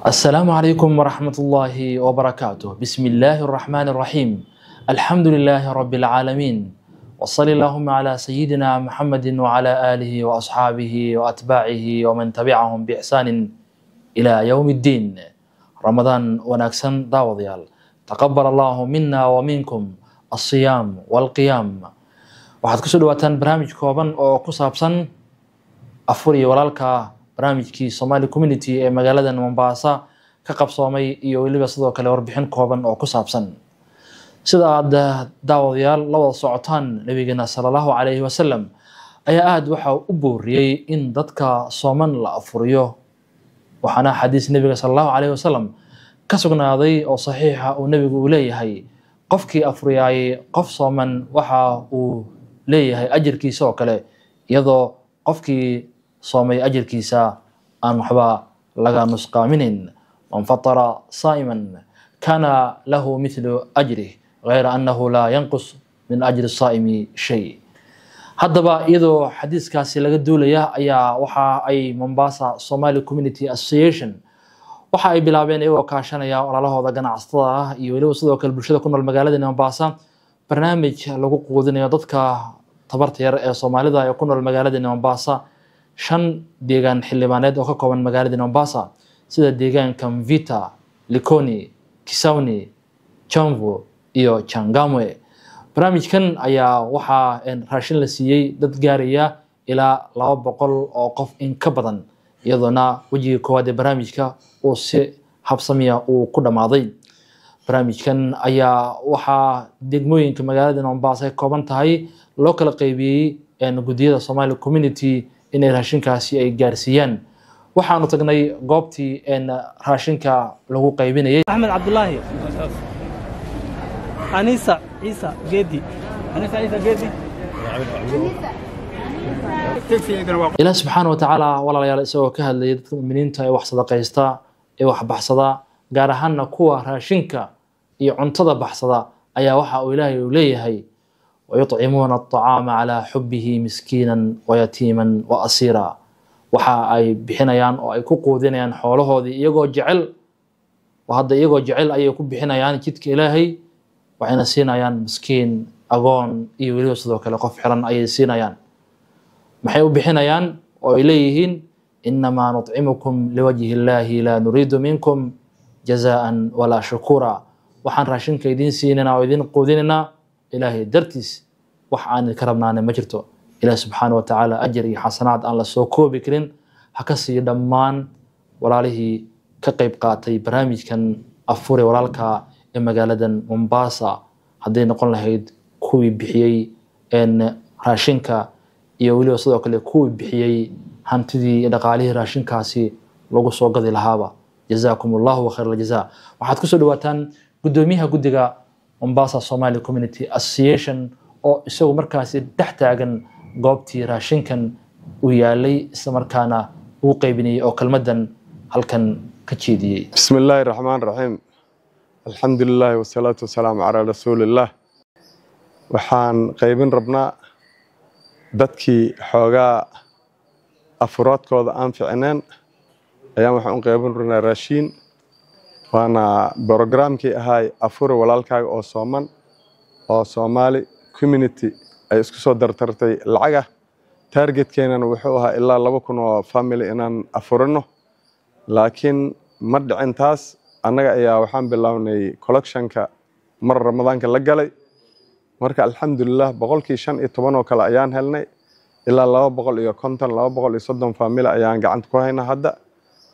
السلام عليكم ورحمة الله وبركاته. بسم الله الرحمن الرحيم. الحمد لله رب العالمين، وصلى اللهم على سيدنا محمد وعلى آله وأصحابه وأتباعه ومن تبعهم بإحسان إلى يوم الدين. رمضان ونكسن داوضيال، تقبل الله منا ومنكم الصيام والقيام. waxaad kusoo dhawaataan barnaamij kooban oo ku saabsan afur iyo walaalka barnaamijkii Somali Community ee magaalada Mombasa ka qabsoomay iyo waliba sidoo kale warbixin kooban oo ku saabsan sida aad daawadayaal la wada socotaan nabigeena sallallahu alayhi wasallam ayaa aad waxa u booriyay in dadka sooman la afuriyo. waxaana xadiis nabiga sallallahu alayhi wasallam ka sugnaaday oo saxiixa oo nabigu uu leeyahay qofkii afuriyay qof sooman waxa uu leeyahay ajirkiisa oo kale iyadoo qofkii soomay ajirkiisa aan waxba laga nusqaaminin. man fatara saa'iman kana lahu mithlu ajrihi ghayra annahu la yanqus min ajri as-saa'imi shay. haddaba iyadoo xadiiskaasi laga duulaya ayaa waxa ay Mombasa Somali Community Association waxa ay bilaabeen iyagoo kaashanaya walaalahooda ganacsatada ah iyo waliba sidoo kale bulshada ku nool magaalada Mombasa barnaamij lagu quudinayo dadka tabarta yar ee Soomaalida ee ku nool magaalada Mombasa. 5 deegaan xildhibaaneed oo ka kooban magaalada Mombasa sida deegaanka Mvita, Likoni, Kisauni, Chamvu iyo Changamwe. barnaamijkan ayaa waxa raashin la siiyay dad gaaraya ilaa 200 oo qof in ka badan iyadoona wajiga koowaad ee barnaamijka oo si habsamiya uu ku dhamaaday. barnaamijkan ayaa waxa degmooyinka magaalada Mombasa ay kooban tahay loo kala qaybiyay gudiyada Somali Community in raashinkaasi ay gaarsiiyaan. waxaanu tagnay goobtii raashinka lagu qaybinayay. أحمد عبد الله أنيسة عيسى جدي إله سبحانه وتعالى ولا يلا سوى كهل يدك منين تاي وحصة قيستا wax baxsada gaar ahaan kuwa raashinka iyo cuntada baxsada ayaa waxa uu Ilaahay u leeyahay ويطعمون الطعام على حبه مسكينا ويتيما وأسيرا. waxa ay bixinayaan oo ay ku qoodinayaan xoolahoodii iyagoo jecel wahada iyagoo jecel ay ku bixinayaan jidka Ilaahay waxayna siinayaan miskiin agoon iyo waliba sidoo kale qof xiran ay siinayaan. maxay u bixinayaan oo ay leeyihiin إنما نطعمكم لوجه الله لا نريد منكم جزاء ولا شكورا. waxaan raashinka idin siinana oo idin qoodinana إلهي درتيس وحان كرمنا مجرته. إله سبحانه وتعالى أجري حسنات أن لسوكو بكرين حكسي دمان ولاله كقيب قاتي برامج كان أفوري ولالكا إما قالدن منباسا هدي نقول لهيد كوي بحيي إن راشنكا يولي وصدوك اللي كوي بحيي هانتدي دقاليه راشنكاسي لوغو سوقضي لهابا. جزاكم الله وخير الجزاء. وحاد كسو دواتان قدوميها قدقا Mombasa Somali Community Association oo isagu markaasi dhaxtaagan goobtii raashinkan uu yaalay isla markaana uu qaybinay oo kalmadan halkan ka jeediyay. Bismillahir Rahmanir Rahim. Alhamdulillah wassalatu wassalamu ala rasulillah. waxaan qaybin rabnaa dadkii xoogaa afuraadkooda aan fiicneen ayaan waxaan qaybin rabnaa raashin waana programkii ahay afur walaalkaaga oo sooman oo Somali Community ay isku soo dartartay lacaga. targetkeenana wuxuu ahaa ilaa 2,000 oo family inaan afurino laakiin ma dhicin taas. annaga ayaa waxaan bilownay collectionka mar Ramadaanka la galay marka alxamdulillah 15% oo kale ayaan helnay ilaa 250 230 family ayaan gacanta ku haynaa hadda.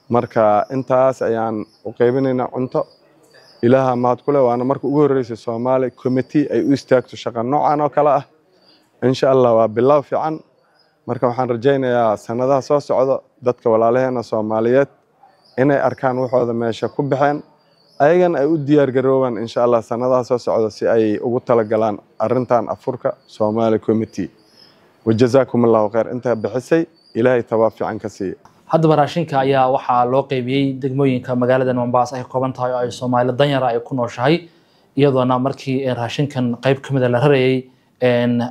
marka intaas ayaan u qaybinaynaa cunto. ilaaha mahad kule waana markii ugu horeysay Somali Committee ay u istaagto shaqo noocan oo kale ah. insha Allah waa bilow fiican. marka waxaan rajaynayaa sanadaha soo socda dadka walaalaheena Soomaaliyeed inay arkaan waxooda meesha ku baxeen ayagan ay u diyaar garoobaan insha Allah sanadaha soo socda si ay ugu tala galaan arintan afurka Somali Committee. wajazaakumullahu khayr inta bixisay ilaahay tawaafican ka siiyo. haddaba raashinka ayaa waxaa loo qaybiyay degmooyinka magaalada Mombasa ay kooban tahay oo ay Soomaali danyara ay ku nooshahay iyadoona markii raashinkan qayb kamid ah la rarayay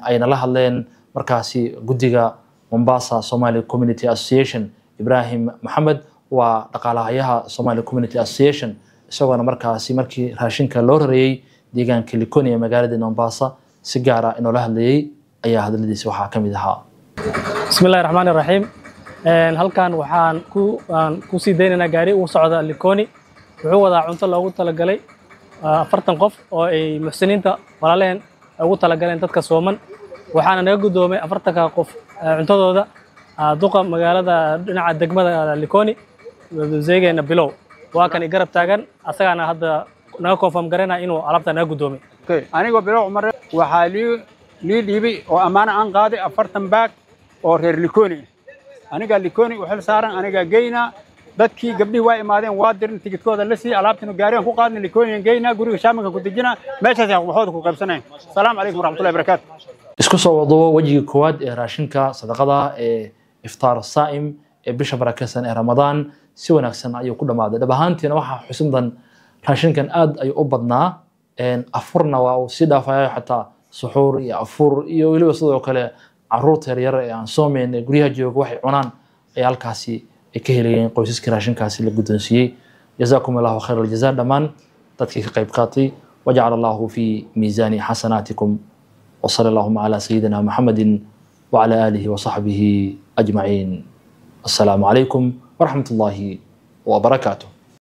ayna la hadleen markaasi gudiga Mombasa Somali Community Association Ibrahim Mohamed ودقالعيها Somali Community Association isagoo markaasi markii raashinka loo rareeyay deegaanka Likoni ee magaalada Mombasa si gaar ah inoo la hadlayay ayaa hadaladiisa waxaa kamid ahaa Bismillahir Rahmanir Rahim halkan waxaan ku sii deynaynaa gaari uu socda Likoni wuxuu wadaa cunto loogu talagalay 40 qof oo ay muxsiniinta walaaleen ugu talagaleen dadka sooman waxaana naga gudoomay 40 qof cuntadooda duqa magaalada dhinaca degmada Likoni zeegeena bilow waa kan garab taagan asagana hadda naga confirm gareena inuu alaabta naga gudoomay aniga bilow umar waxa lii dhiibay oo amaana aan qaaday 40 baag oo reer Likoni aniga Likoni wuxuu saaran aniga geyna dadkii gabdhii waa imaadeen waa dirin tigidkooda la sii alaabtinu gaarigan ku qaadnay Likoni geyna guriga shaamanka ku dejina meeshaas ay waxooda ku qaybsanayeen salaam alaykum warahmatullahi wabarakatuh isku soo wado wajiga koowaad ee raashinka sadaqada ee iftaar saa'im ee bisha barakeysan ee Ramadaan si wanaagsan ayuu ku dhamaaday dhabahaantiina waxa xusuudan raashinkan aad ay u badnaa afurna waa uu si dhaafayo xataa suxuur iyo afur iyo waliba sidoo kale caruurta yar ee aan soomeyn ee guriyaha jooga waxay cunaan ay halkaasi ay ka helayeen qoysaska raashinkaasi la guddoonsiiyay jazakumullahu khairal jazaa dhamaan dadkii ka qayb qaatay waja'ala Allahu fi miizani hasanatikum wa sallallahu ala sayyidina Muhammadin wa ala alihi wa sahbihi ajma'in assalamu alaykum wa rahmatullahi wa barakatuh